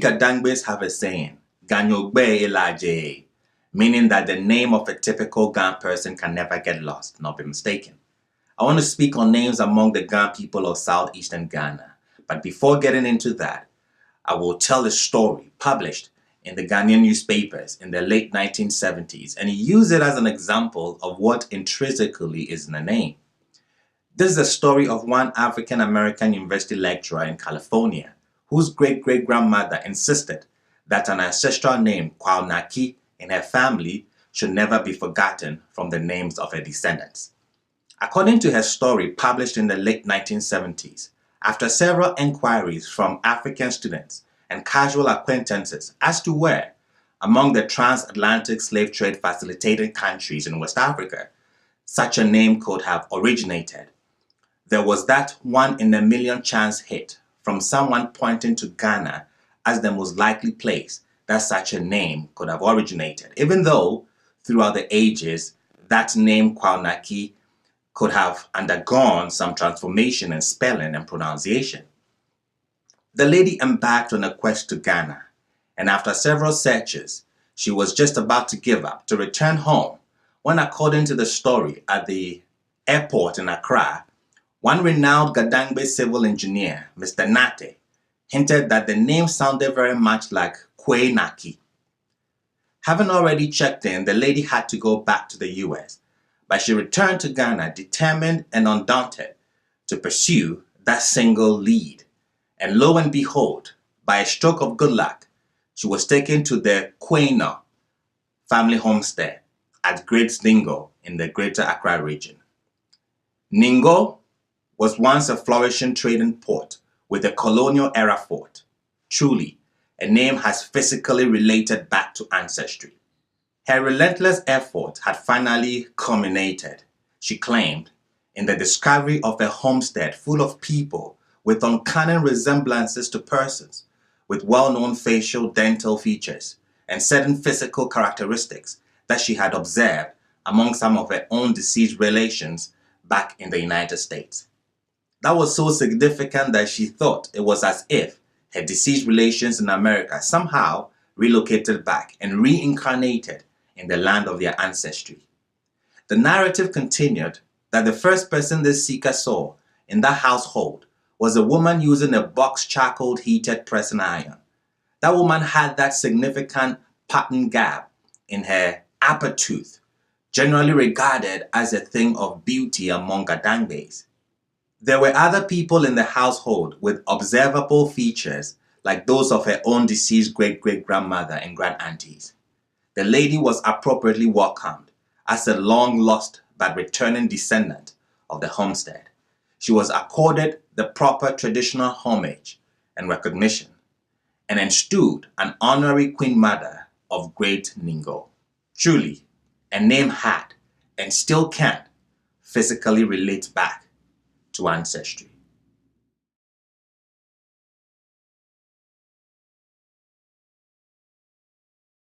ga-dangmes have a saying, ga-adangme, meaning that the name of a typical Ga person can never get lost, not be mistaken. I want to speak on names among the Ga people of southeastern Ghana, but before getting into that, I will tell a story published in the Ghanaian newspapers in the late 1970s and use it as an example of what intrinsically is in a name. This is a story of one African-American university lecturer in California whose great-great-grandmother insisted that an ancestral name, Kwaunaki, in her family should never be forgotten from the names of her descendants. According to her story published in the late 1970s, after several inquiries from African students and casual acquaintances as to where, among the transatlantic slave trade facilitating countries in West Africa, such a name could have originated, there was that 1 in a million chance hit from someone pointing to Ghana as the most likely place that such a name could have originated, even though throughout the ages that name Kwaunaki could have undergone some transformation in spelling and pronunciation. The lady embarked on a quest to Ghana, and after several searches, she was just about to give up to return home when, according to the story, at the airport in Accra, one renowned ga-dangme civil engineer, Mr. Nate, hinted that the name sounded very much like Kwaunaki. Having already checked in, the lady had to go back to the US, but she returned to Ghana determined and undaunted to pursue that single lead. And lo and behold, by a stroke of good luck, she was taken to the Kwaunaki family homestead at Great Ningo in the Greater Accra region. Ningo was once a flourishing trading port with a colonial-era fort. Truly, a name has physically related back to ancestry. Her relentless effort had finally culminated, she claimed, in the discovery of a homestead full of people with uncanny resemblances to persons, with well-known facial dental features and certain physical characteristics that she had observed among some of her own deceased relations back in the United States. That was so significant that she thought it was as if her deceased relations in America somehow relocated back and reincarnated in the land of their ancestry. The narrative continued that the first person the seeker saw in that household was a woman using a box charcoal heated pressing iron. That woman had that significant pattern gap in her upper tooth, generally regarded as a thing of beauty among ga-dangmes. There were other people in the household with observable features like those of her own deceased great-great-grandmother and grand-aunties. The lady was appropriately welcomed as a long-lost but returning descendant of the homestead. She was accorded the proper traditional homage and recognition, and enstewed an honorary Queen Mother of Great Ningo. Truly, a name had, and still can, physically relate back to ancestry.